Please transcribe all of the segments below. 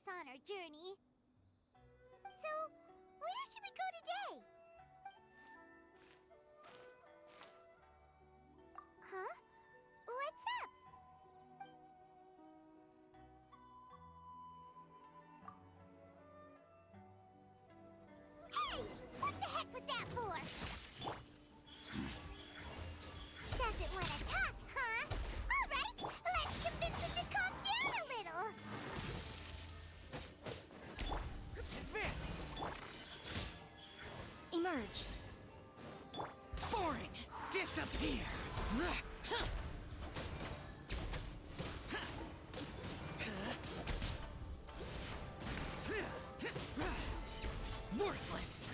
us on our journey. So, where should we go today? Huh? What's up? Hey! What the heck was that for? Doesn't want to talk, huh? All right, let's convince him to calm down a little. Advance! Emerge. Foreign! Disappear! Worthless!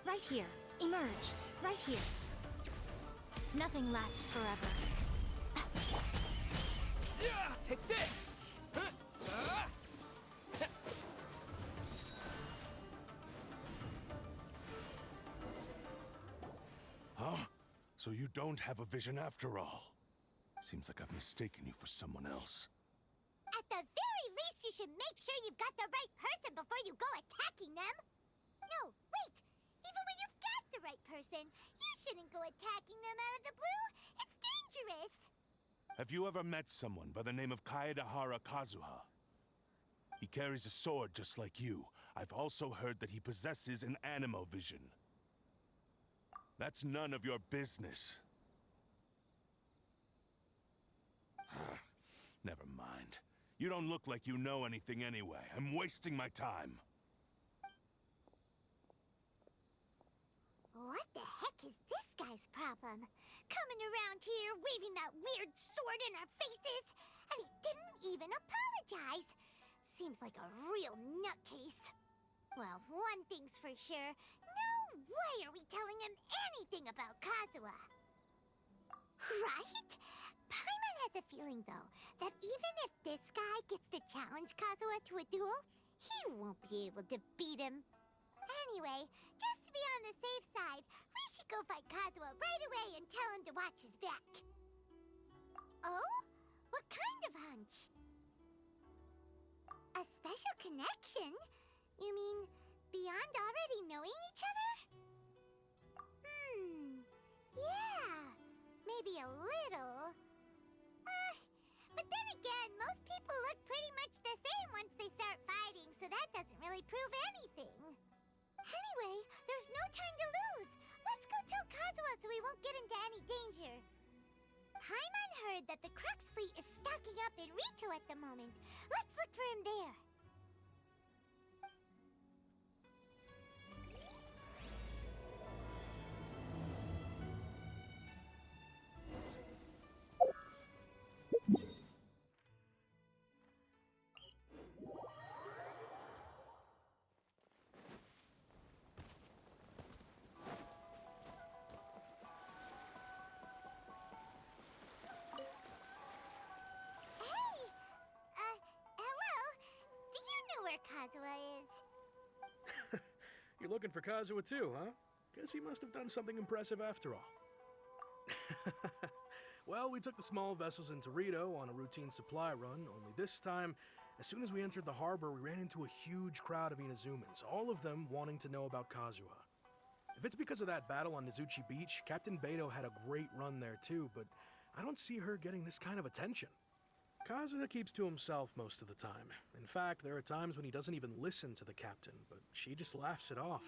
Right here. Emerge. Right here. Nothing lasts forever. Take this! Huh? So you don't have a vision after all? Seems like I've mistaken you for someone else. At the very least, you should make sure you've got the right person before you go attacking them. No, wait. Even when you've got the right person, you shouldn't go attacking them out of the blue. It's dangerous. Have you ever met someone by the name of Kaedahara Kazuha? He carries a sword just like you. I've also heard that he possesses an animo vision. That's none of your business. Never mind. You don't look like you know anything anyway. I'm wasting my time. What the heck is this guy's problem? Coming around here, waving that weird sword in our faces, and he didn't even apologize. Seems like a real nutcase. Well, one thing's for sure. No way are we telling him anything about Kazuha. Right? Paimon has a feeling, though, that even if this guy gets to challenge Kazuha to a duel, he won't be able to beat him. Anyway, just to be on the safe side, we should go fight Kazuha right away and tell him to watch his back. Oh? What kind of hunch? A special connection? You mean beyond already knowing each other? Yeah, maybe a little. But then again, most people look pretty much the same once they start fighting, so that doesn't really prove anything. Anyway, there's no time to lose. Let's go tell Kazuha so we won't get into any danger. Paimon heard that the Crux fleet is stocking up in Rito at the moment. Let's look for him there. Kazuha is. You're looking for Kazuha too, huh? Guess he must have done something impressive after all. Well, we took the small vessels into Rito on a routine supply run, only this time, as soon as we entered the harbor, we ran into a huge crowd of Inazumans, all of them wanting to know about Kazuha. If it's because of that battle on Nizuchi Beach, Captain Beto had a great run there too, but I don't see her getting this kind of attention. Kazuha keeps to himself most of the time. In fact, there are times when he doesn't even listen to the captain, but she just laughs it off.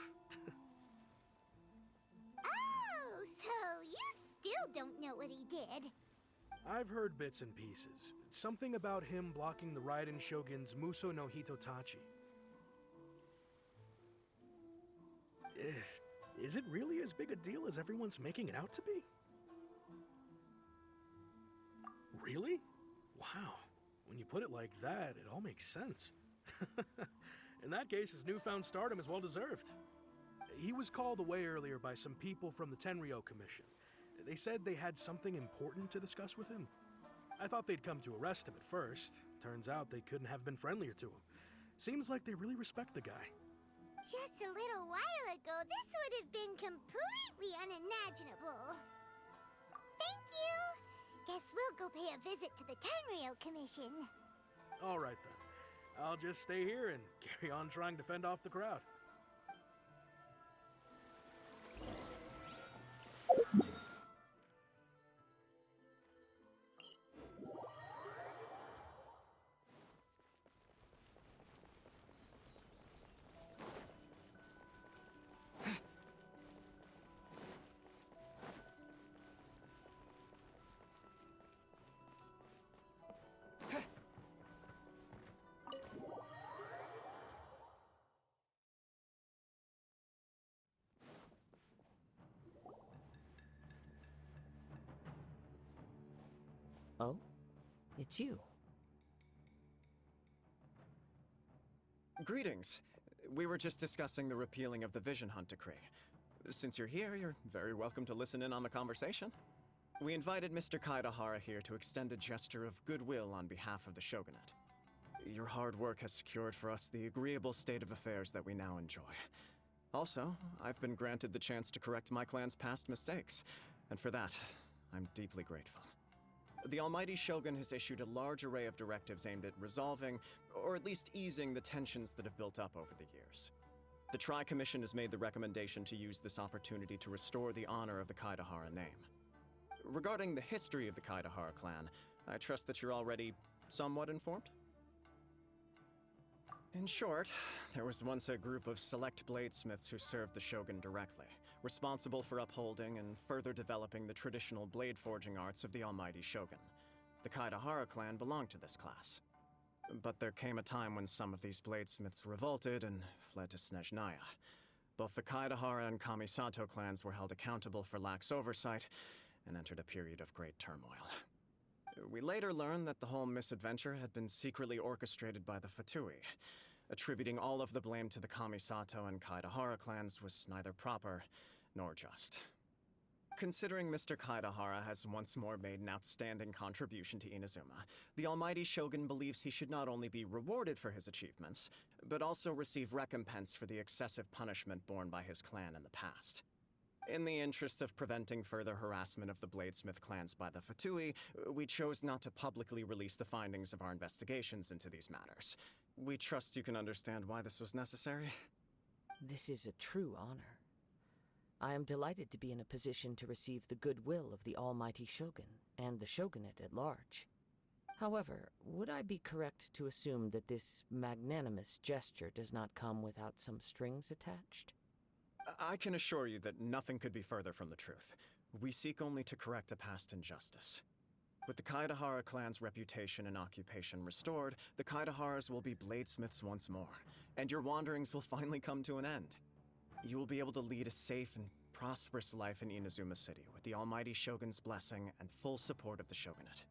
Oh, so you still don't know what he did? I've heard bits and pieces. Something about him blocking the Raiden Shogun's Muso no Hitotachi. Is it really as big a deal as everyone's making it out to be? Really? Wow. When you put it like that, it all makes sense. In that case, his newfound stardom is well deserved. He was called away earlier by some people from the Tenryou Commission. They said they had something important to discuss with him. I thought they'd come to arrest him at first. Turns out they couldn't have been friendlier to him. Seems like they really respect the guy. Just a little while ago, this would have been completely unimaginable. Thank you! guess we'll go pay a visit to the Tenryo Commission. All right then. I'll just stay here and carry on trying to fend off the crowd. Oh? It's you. Greetings. We were just discussing the repealing of the Vision Hunt Decree. Since you're here, you're very welcome to listen in on the conversation. We invited Mr. Kaedahara here to extend a gesture of goodwill on behalf of the Shogunate. Your hard work has secured for us the agreeable state of affairs that we now enjoy. Also, I've been granted the chance to correct my clan's past mistakes, and for that, I'm deeply grateful. The Almighty Shogun has issued a large array of directives aimed at resolving, or at least easing, the tensions that have built up over the years. The Tri-Commission has made the recommendation to use this opportunity to restore the honor of the Kaedahara name. Regarding the history of the Kaedahara clan, I trust that you're already somewhat informed? In short, there was once a group of select bladesmiths who served the Shogun directly, responsible for upholding and further developing the traditional blade forging arts of the Almighty Shogun. The Kaedahara clan belonged to this class. But there came a time when some of these bladesmiths revolted and fled to Snezhnaya. Both the Kaedahara and Kamisato clans were held accountable for lax oversight and entered a period of great turmoil. We later learned that the whole misadventure had been secretly orchestrated by the Fatui. Attributing all of the blame to the Kamisato and Kaedahara clans was neither proper nor just. Considering Mr. Kaedahara has once more made an outstanding contribution to Inazuma, the Almighty Shogun believes he should not only be rewarded for his achievements, but also receive recompense for the excessive punishment borne by his clan in the past. In the interest of preventing further harassment of the Bladesmith clans by the Fatui, we chose not to publicly release the findings of our investigations into these matters. We trust you can understand why this was necessary. This is a true honor. I am delighted to be in a position to receive the goodwill of the Almighty Shogun and the Shogunate at large. However, would I be correct to assume that this magnanimous gesture does not come without some strings attached? I can assure you that nothing could be further from the truth. We seek only to correct a past injustice. With the Kaedahara clan's reputation and occupation restored, the Kaedaharas will be bladesmiths once more, and your wanderings will finally come to an end. You will be able to lead a safe and prosperous life in Inazuma City with the Almighty Shogun's blessing and full support of the Shogunate.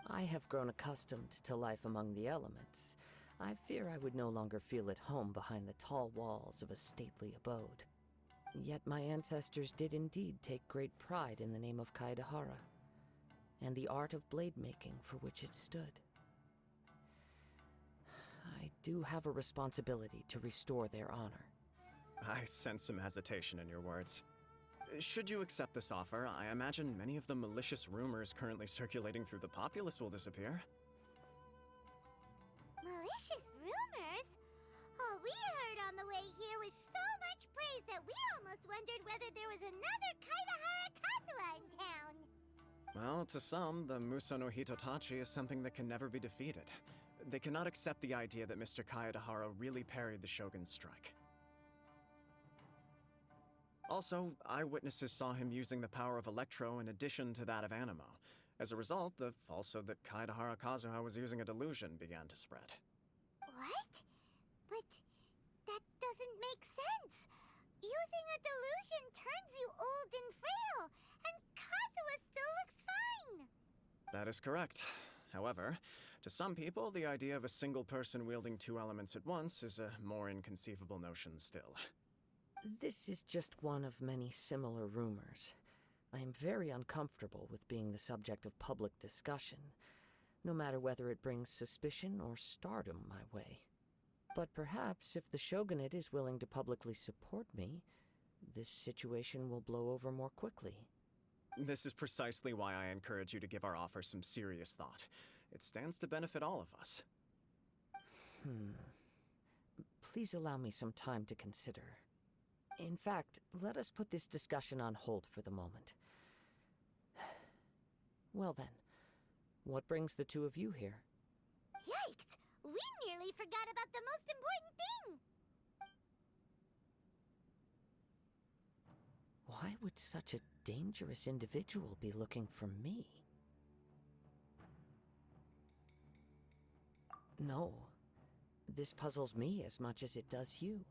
I have grown accustomed to life among the elements. I fear I would no longer feel at home behind the tall walls of a stately abode. Yet my ancestors did indeed take great pride in the name of Kaedahara, and the art of blade making for which it stood. I do have a responsibility to restore their honor. I sense some hesitation in your words. Should you accept this offer, I imagine many of the malicious rumors currently circulating through the populace will disappear. Malicious rumors? All we heard on the way here was so much praise that we almost wondered whether there was another Kaedahara Kazuha in town. Well, to some, the Muso no Hitotachi is something that can never be defeated. They cannot accept the idea that Mr. Kaedahara really parried the Shogun's strike. Also, eyewitnesses saw him using the power of Electro in addition to that of Animo. As a result, the falsehood that Kaedahara Kazuha was using a delusion began to spread. What? But that doesn't make sense. Using a delusion turns you old and frail, and Kazuha still looks fine. That is correct. However, to some people, the idea of a single person wielding two elements at once is a more inconceivable notion still. This is just one of many similar rumors. I am very uncomfortable with being the subject of public discussion, no matter whether it brings suspicion or stardom my way. But perhaps if the Shogunate is willing to publicly support me, this situation will blow over more quickly. This is precisely why I encourage you to give our offer some serious thought. It stands to benefit all of us. Please allow me some time to consider. In fact, let us put this discussion on hold for the moment. Well then, what brings the two of you here? Yikes! We nearly forgot about the most important thing! Why would such a dangerous individual be looking for me? No. This puzzles me as much as it does you.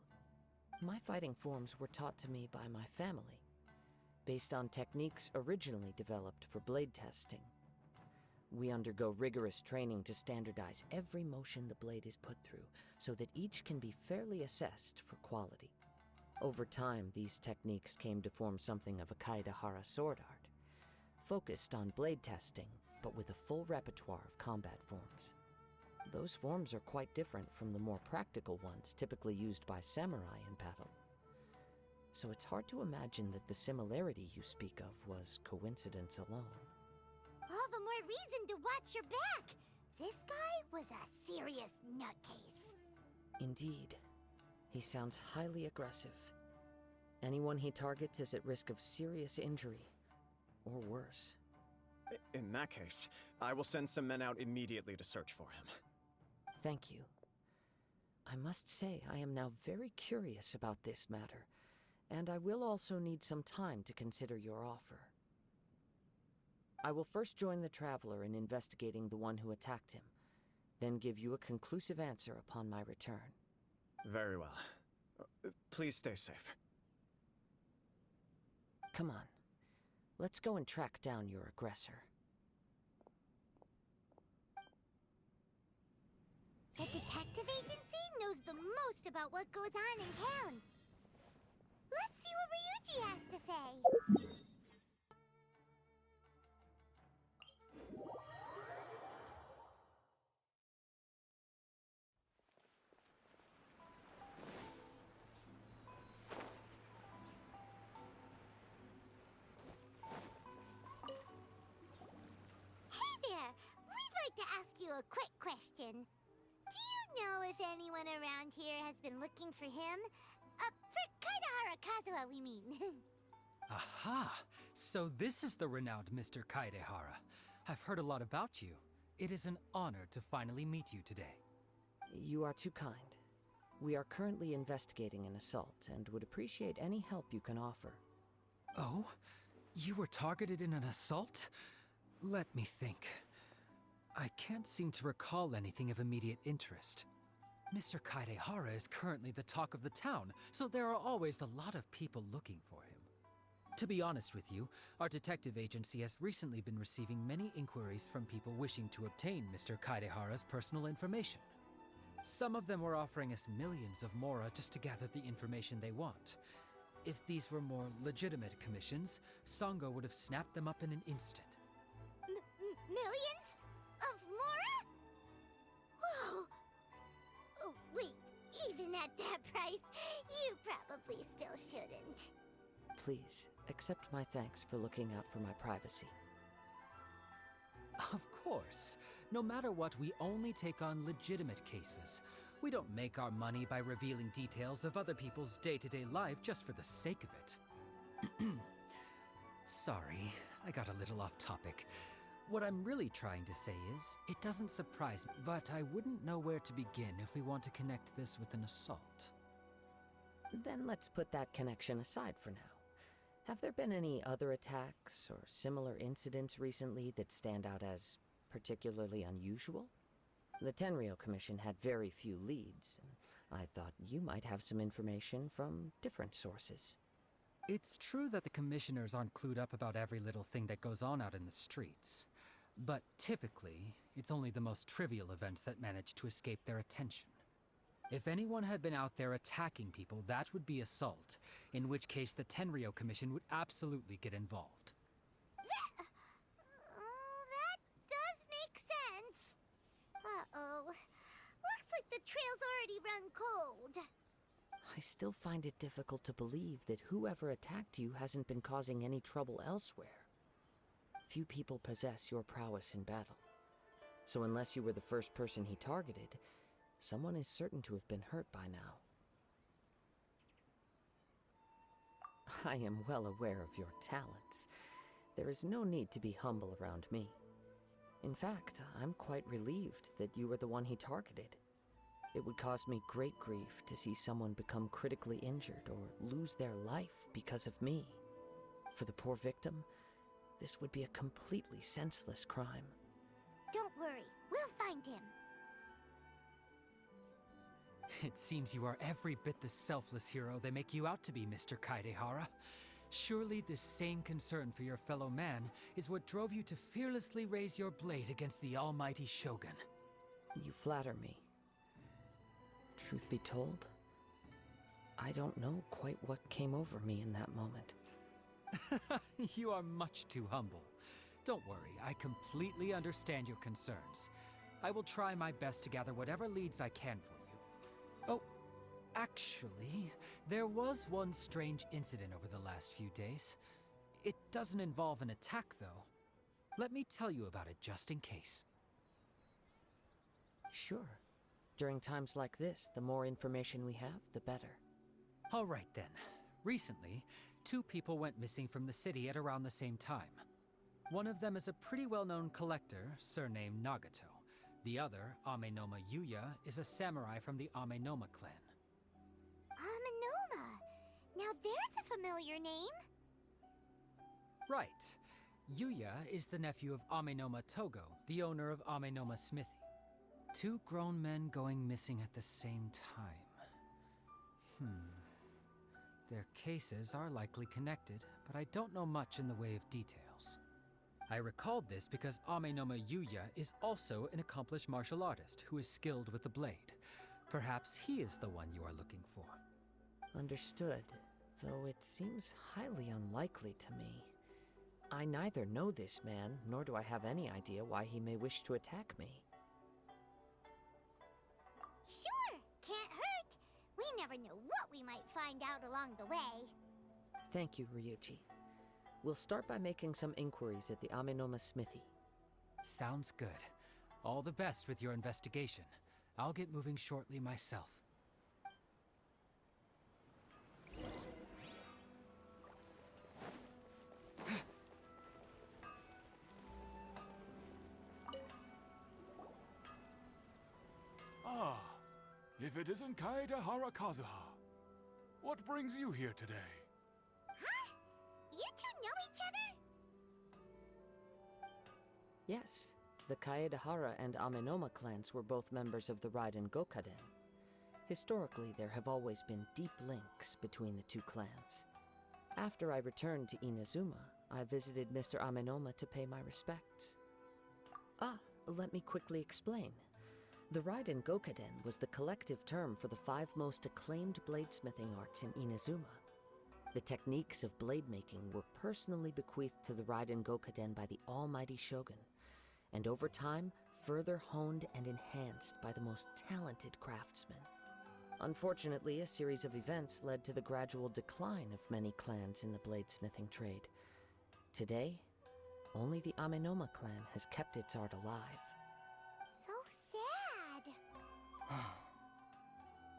My fighting forms were taught to me by my family, based on techniques originally developed for blade testing. We undergo rigorous training to standardize every motion the blade is put through, so that each can be fairly assessed for quality. Over time, these techniques came to form something of a Kaedehara sword art, focused on blade testing, but with a full repertoire of combat forms. Those forms are quite different from the more practical ones typically used by samurai in battle. So it's hard to imagine that the similarity you speak of was coincidence alone. All the more reason to watch your back! This guy was a serious nutcase. Indeed. He sounds highly aggressive. Anyone he targets is at risk of serious injury, or worse. In that case, I will send some men out immediately to search for him. Thank you. I must say I am now very curious about this matter, and I will also need some time to consider your offer. I will first join the Traveler in investigating the one who attacked him, then give you a conclusive answer upon my return. Very well. Please stay safe. Come on. Let's go and track down your aggressor. The detective agency knows the most about what goes on in town. Let's see what Ryuji has to say. Hey there! We'd like to ask you a quick question. Do you know if anyone around here has been looking for him? For Kaedehara Kazuha, we mean. Aha! So this is the renowned Mr. Kaedehara. I've heard a lot about you. It is an honor to finally meet you today. You are too kind. We are currently investigating an assault and would appreciate any help you can offer. Oh? You were targeted in an assault? Let me think. I can't seem to recall anything of immediate interest. Mr. Kaedehara is currently the talk of the town, so there are always a lot of people looking for him. To be honest with you, our detective agency has recently been receiving many inquiries from people wishing to obtain Mr. Kaedehara's personal information. Some of them were offering us millions of mora just to gather the information they want. If these were more legitimate commissions, Sango would have snapped them up in an instant. Millions? Of mora? Whoa! Oh, wait, even at that price, you probably still shouldn't. Please, accept my thanks for looking out for my privacy. Of course. No matter what, we only take on legitimate cases. We don't make our money by revealing details of other people's day-to-day life just for the sake of it. Sorry, I got a little off topic. What I'm really trying to say is, it doesn't surprise me, but I wouldn't know where to begin if we want to connect this with an assault. Then let's put that connection aside for now. Have there been any other attacks or similar incidents recently that stand out as particularly unusual? The Tenryou Commission had very few leads, and I thought you might have some information from different sources. It's true that the commissioners aren't clued up about every little thing that goes on out in the streets. But typically, it's only the most trivial events that manage to escape their attention. If anyone had been out there attacking people, that would be assault, in which case the Tenryou Commission would absolutely get involved. That does make sense. Uh-oh. Looks like the trail's already run cold. I still find it difficult to believe that whoever attacked you hasn't been causing any trouble elsewhere. few people possess your prowess in battle. So unless you were the first person he targeted, someone is certain to have been hurt by now. I am well aware of your talents. There is no need to be humble around me. In fact, I'm quite relieved that you were the one he targeted. It would cause me great grief to see someone become critically injured or lose their life because of me. For the poor victim, this would be a completely senseless crime. Don't worry, we'll find him. It seems you are every bit the selfless hero they make you out to be, Mr. Kaidehara. Surely this same concern for your fellow man is what drove you to fearlessly raise your blade against the almighty Shogun. You flatter me. Truth be told, I don't know quite what came over me in that moment. You are much too humble. Don't worry, I completely understand your concerns. I will try my best to gather whatever leads I can for you. Oh, actually, there was one strange incident over the last few days. It doesn't involve an attack, though. Let me tell you about it just in case. Sure. During times like this, the more information we have, the better. All right then. Recently, 2 people went missing from the city at around the same time. One of them is a pretty well-known collector, surnamed Nagato. The other, Amenoma Yuya, is a samurai from the Amenoma clan. Amenoma. Now there's a familiar name. Right. Yuya is the nephew of Amenoma Togo, the owner of Amenoma Smithy. 2 grown men going missing at the same time. Their cases are likely connected, but I don't know much in the way of details. I recalled this because Amenoma Yuya is also an accomplished martial artist who is skilled with the blade. Perhaps he is the one you are looking for. Understood, though it seems highly unlikely to me. I neither know this man, nor do I have any idea why he may wish to attack me. Sure, can't hurt. We never know what we might find out along the way. Thank you, Ryuji. We'll start by making some inquiries at the Amenoma Smithy. Sounds good. All the best with your investigation. I'll get moving shortly myself. Ah, if it isn't Kaedehara Kazuha. What brings you here today? Huh? You 2 know each other? Yes, the Kaedehara and Amenoma clans were both members of the Raiden Gokaden. Historically, there have always been deep links between the 2 clans. After I returned to Inazuma, I visited Mr. Amenoma to pay my respects. Let me quickly explain. The Raiden Gokaden was the collective term for the 5 most acclaimed bladesmithing arts in Inazuma. The techniques of blade making were personally bequeathed to the Raiden Gokaden by the almighty Shogun, and over time, further honed and enhanced by the most talented craftsmen. Unfortunately, a series of events led to the gradual decline of many clans in the bladesmithing trade. Today, only the Amenoma clan has kept its art alive. So sad.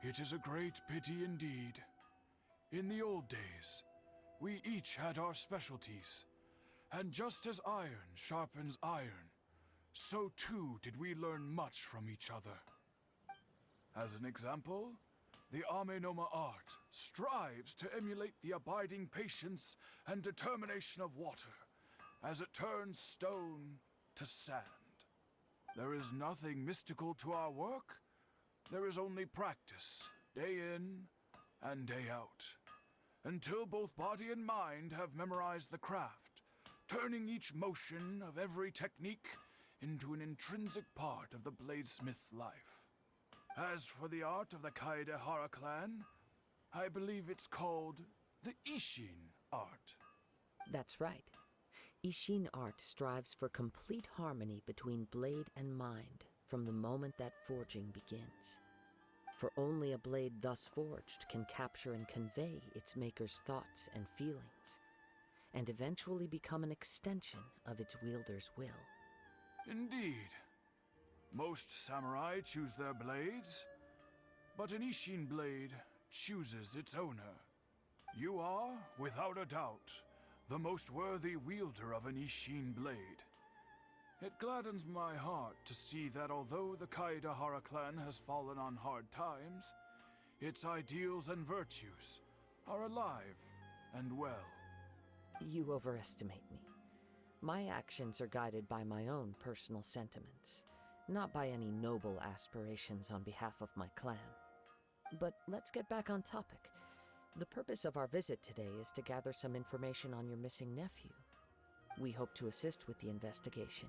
It is a great pity indeed. In the old days, we each had our specialties, and just as iron sharpens iron, so too did we learn much from each other. As an example, the Amenoma art strives to emulate the abiding patience and determination of water as it turns stone to sand. There is nothing mystical to our work. There is only practice, day in and day out, until both body and mind have memorized the craft, turning each motion of every technique into an intrinsic part of the bladesmith's life. As for the art of the Kaedehara clan, I believe it's called the Ishin art. That's right. Ishin art strives for complete harmony between blade and mind from the moment that forging begins. For only a blade thus forged can capture and convey its maker's thoughts and feelings. and eventually become an extension of its wielder's will. Indeed. Most samurai choose their blades, but an Ishin blade chooses its owner. You are, without a doubt, the most worthy wielder of an Ishin blade. It gladdens my heart to see that although the Kaedahara clan has fallen on hard times, its ideals and virtues are alive and well. You overestimate me. My actions are guided by my own personal sentiments, not by any noble aspirations on behalf of my clan. But let's get back on topic. The purpose of our visit today is to gather some information on your missing nephew. We hope to assist with the investigation.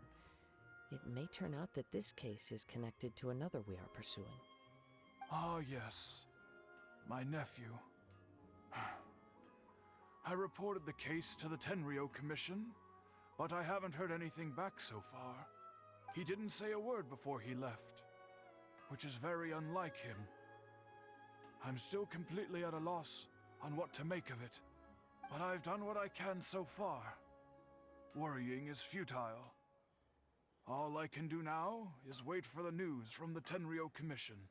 It may turn out that this case is connected to another we are pursuing. Ah, yes. My nephew. I reported the case to the Tenryou Commission, but I haven't heard anything back so far. He didn't say a word before he left, which is very unlike him. I'm still completely at a loss on what to make of it, but I've done what I can so far. Worrying is futile. All I can do now is wait for the news from the Tenryou Commission.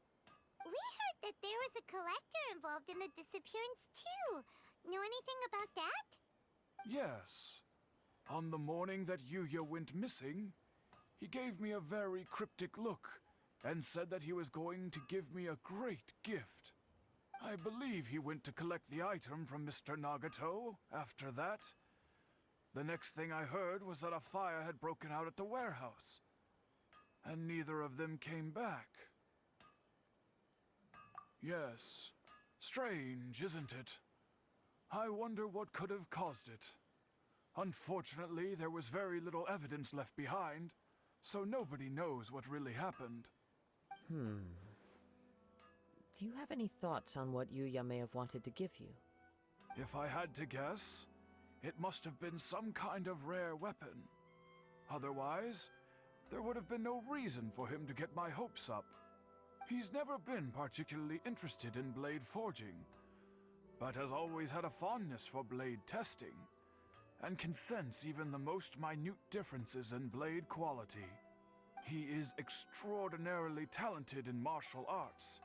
We heard that there was a collector involved in the disappearance too. Know anything about that? Yes. On the morning that Yuya went missing, he gave me a very cryptic look and said that he was going to give me a great gift. I believe he went to collect the item from Mr. Nagato after that. The next thing I heard was that a fire had broken out at the warehouse, and neither of them came back. Yes, strange, isn't it? I wonder what could have caused it. Unfortunately, there was very little evidence left behind, so nobody knows what really happened. Do you have any thoughts on what Yuya may have wanted to give you? If I had to guess, it must have been some kind of rare weapon. Otherwise, there would have been no reason for him to get my hopes up. He's never been particularly interested in blade forging, but has always had a fondness for blade testing, and can sense even the most minute differences in blade quality. He is extraordinarily talented in martial arts,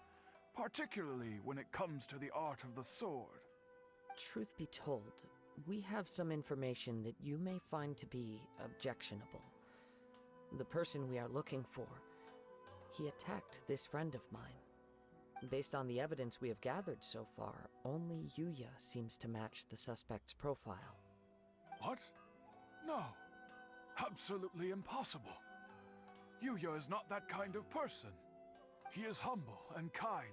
particularly when it comes to the art of the sword. Truth be told, we have some information that you may find to be objectionable. The person we are looking for, he attacked this friend of mine. Based on the evidence we have gathered so far, only Yuya seems to match the suspect's profile. What? No. Absolutely impossible. Yuya is not that kind of person. He is humble and kind.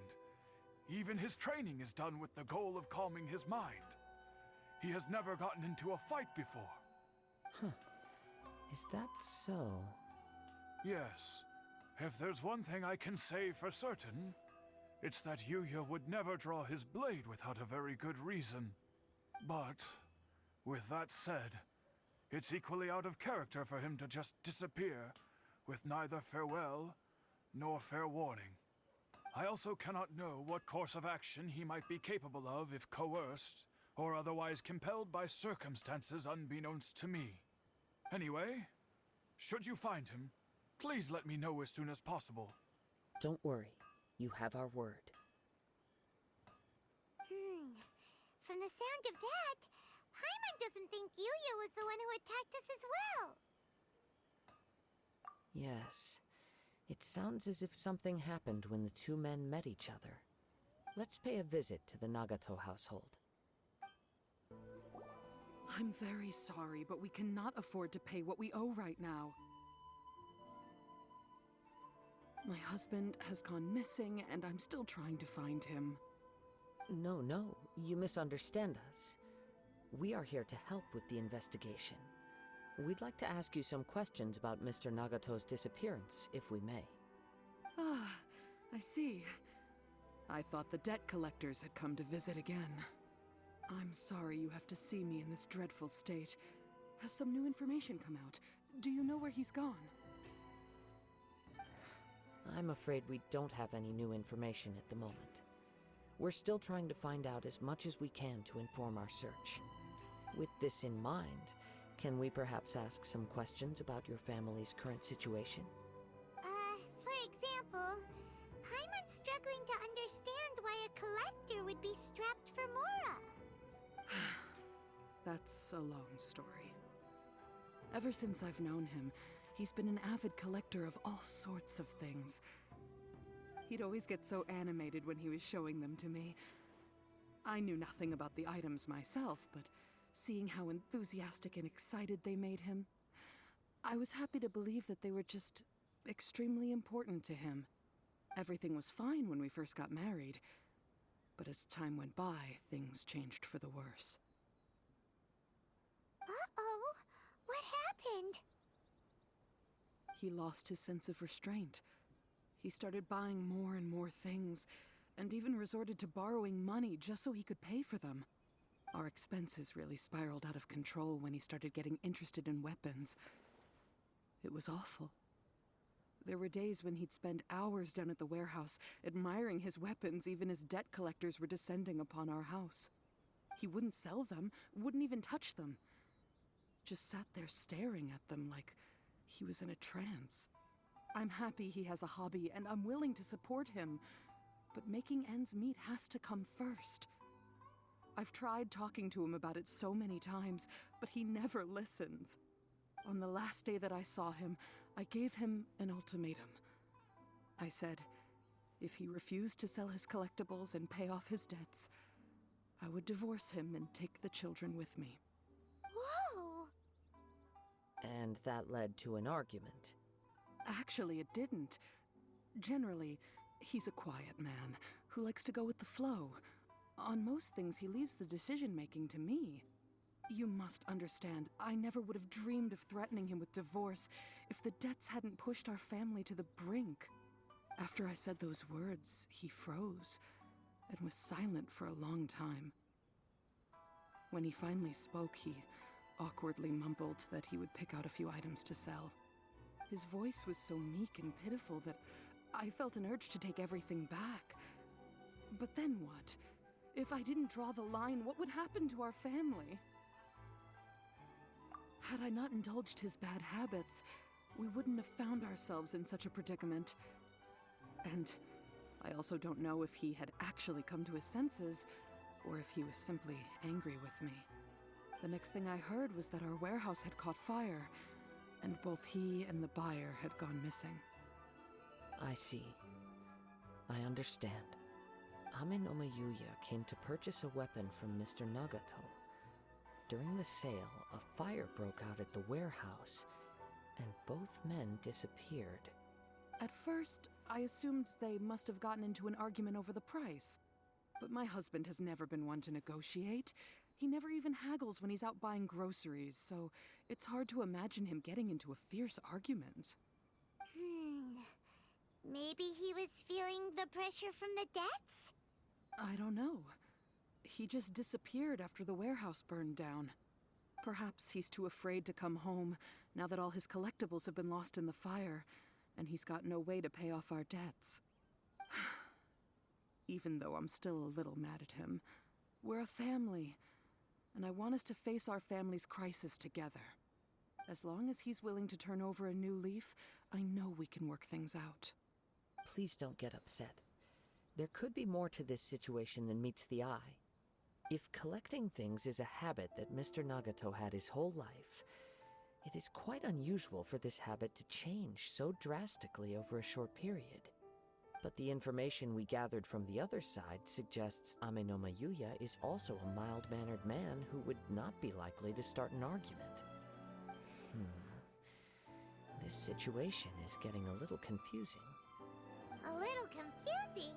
Even his training is done with the goal of calming his mind. He has never gotten into a fight before. Is that so? Yes. If there's one thing I can say for certain, it's that Yuya would never draw his blade without a very good reason. But, with that said, it's equally out of character for him to just disappear, with neither farewell nor fair warning. I also cannot know what course of action he might be capable of if coerced, or otherwise compelled by circumstances unbeknownst to me. Anyway, should you find him, please let me know as soon as possible. Don't worry. You have our word. From the sound of that, Paimon doesn't think Yuya was the one who attacked us as well. Yes. It sounds as if something happened when the two men met each other. Let's pay a visit to the Nagato household. I'm very sorry, but we cannot afford to pay what we owe right now. My husband has gone missing, and I'm still trying to find him. No, you misunderstand us. We are here to help with the investigation. We'd like to ask you some questions about Mr. Nagato's disappearance, if we may. Ah, I see. I thought the debt collectors had come to visit again. I'm sorry you have to see me in this dreadful state. Has some new information come out? Do you know where he's gone? I'm afraid we don't have any new information at the moment. We're still trying to find out as much as we can to inform our search. With this in mind, can we perhaps ask some questions about your family's current situation? For example, Paimon's struggling to understand why a collector would be strapped for Mora. That's a long story. Ever since I've known him, he's been an avid collector of all sorts of things. He'd always get so animated when he was showing them to me. I knew nothing about the items myself, but seeing how enthusiastic and excited they made him, I was happy to believe that they were just extremely important to him. Everything was fine when we first got married, but as time went by, things changed for the worse. Uh-oh, what happened? He lost his sense of restraint. He started buying more and more things, and even resorted to borrowing money just so he could pay for them. Our expenses really spiraled out of control when he started getting interested in weapons. It was awful. There were days when he'd spend hours down at the warehouse, admiring his weapons even as debt collectors were descending upon our house. He wouldn't sell them, wouldn't even touch them. Just sat there staring at them like he was in a trance. I'm happy he has a hobby, and I'm willing to support him, but making ends meet has to come first. I've tried talking to him about it so many times, but he never listens. On the last day that I saw him, I gave him an ultimatum. I said, if he refused to sell his collectibles and pay off his debts, I would divorce him and take the children with me. Whoa! And that led to an argument. Actually, it didn't. Generally, he's a quiet man who likes to go with the flow. On most things, he leaves the decision-making to me. You must understand, I never would have dreamed of threatening him with divorce if the debts hadn't pushed our family to the brink. After I said those words, he froze and was silent for a long time. When he finally spoke, he awkwardly mumbled that he would pick out a few items to sell. His voice was so meek and pitiful that I felt an urge to take everything back. But then what? If I didn't draw the line, what would happen to our family? Had I not indulged his bad habits, we wouldn't have found ourselves in such a predicament. And I also don't know if he had actually come to his senses, or if he was simply angry with me. The next thing I heard was that our warehouse had caught fire, and both he and the buyer had gone missing. I see. I understand. Ame no Mayuya came to purchase a weapon from Mr. Nagato. During the sale, a fire broke out at the warehouse, and both men disappeared. At first, I assumed they must have gotten into an argument over the price. But my husband has never been one to negotiate. He never even haggles when he's out buying groceries, so it's hard to imagine him getting into a fierce argument. Maybe he was feeling the pressure from the debts? I don't know. He just disappeared after the warehouse burned down. Perhaps he's too afraid to come home now that all his collectibles have been lost in the fire, and he's got no way to pay off our debts. Even though I'm still a little mad at him, we're a family, and I want us to face our family's crisis together. As long as he's willing to turn over a new leaf, I know we can work things out. Please don't get upset. There could be more to this situation than meets the eye. If collecting things is a habit that Mr. Nagato had his whole life, it is quite unusual for this habit to change so drastically over a short period. But the information we gathered from the other side suggests Ame no Mayuya is also a mild-mannered man who would not be likely to start an argument. This situation is getting a little confusing. A little confusing?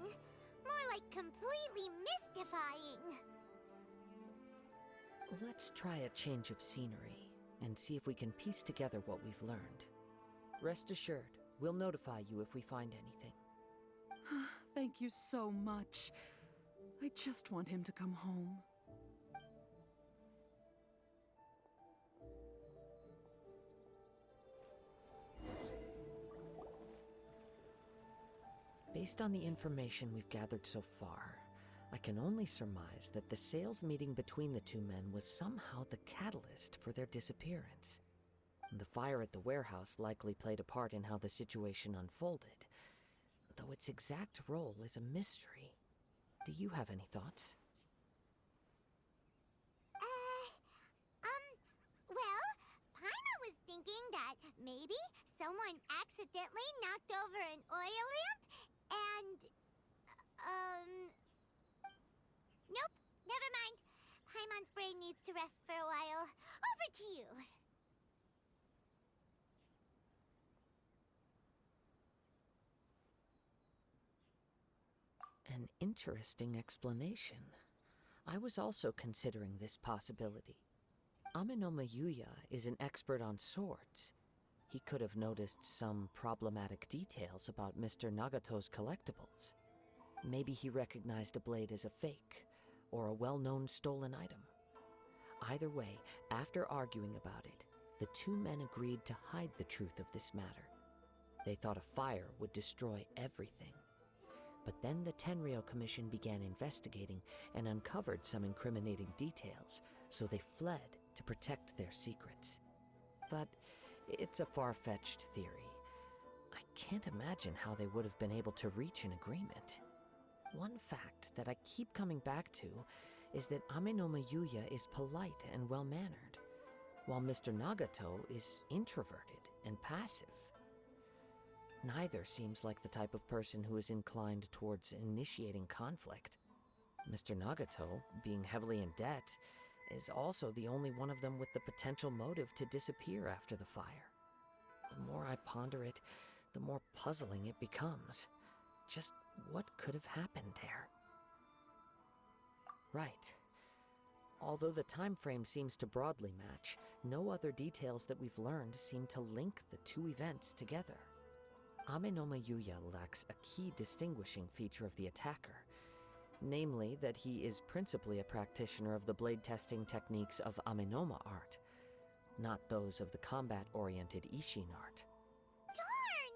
More like completely mystifying. Let's try a change of scenery and see if we can piece together what we've learned. Rest assured, we'll notify you if we find anything. Thank you so much. I just want him to come home. Based on the information we've gathered so far, I can only surmise that the sales meeting between the two men was somehow the catalyst for their disappearance. The fire at the warehouse likely played a part in how the situation unfolded, though its exact role is a mystery. Do you have any thoughts? Well, Paimon was thinking that maybe someone accidentally knocked over an oil lamp and, nope, never mind. Paimon's brain needs to rest for a while. Over to you. An interesting explanation. I was also considering this possibility. Amenoma Yuya is an expert on swords. He could have noticed some problematic details about Mr. Nagato's collectibles. Maybe he recognized a blade as a fake, or a well-known stolen item. Either way, after arguing about it, the two men agreed to hide the truth of this matter. They thought a fire would destroy everything. But then the Tenryou Commission began investigating and uncovered some incriminating details, so they fled to protect their secrets. But it's a far-fetched theory. I can't imagine how they would have been able to reach an agreement. One fact that I keep coming back to is that Amenoma Yuya is polite and well-mannered, while Mr. Nagato is introverted and passive. Neither seems like the type of person who is inclined towards initiating conflict. Mr. Nagato, being heavily in debt, is also the only one of them with the potential motive to disappear after the fire. The more I ponder it, the more puzzling it becomes. Just what could have happened there? Right. Although the time frame seems to broadly match, no other details that we've learned seem to link the two events together. Amenoma Yuya lacks a key distinguishing feature of the attacker, namely that he is principally a practitioner of the blade testing techniques of Amenoma art, not those of the combat-oriented Ishin art. Darn!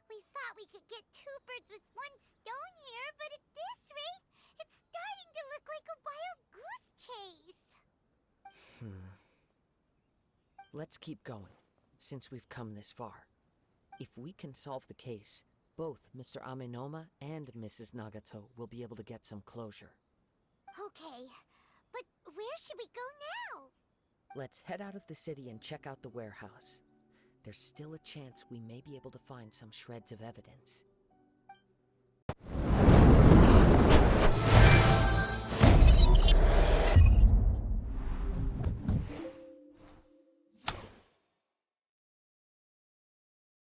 We thought we could get two birds with one stone here, but at this rate, it's starting to look like a wild goose chase. Let's keep going, since we've come this far. If we can solve the case, both Mr. Amenoma and Mrs. Nagato will be able to get some closure. Okay, but where should we go now? Let's head out of the city and check out the warehouse. There's still a chance we may be able to find some shreds of evidence.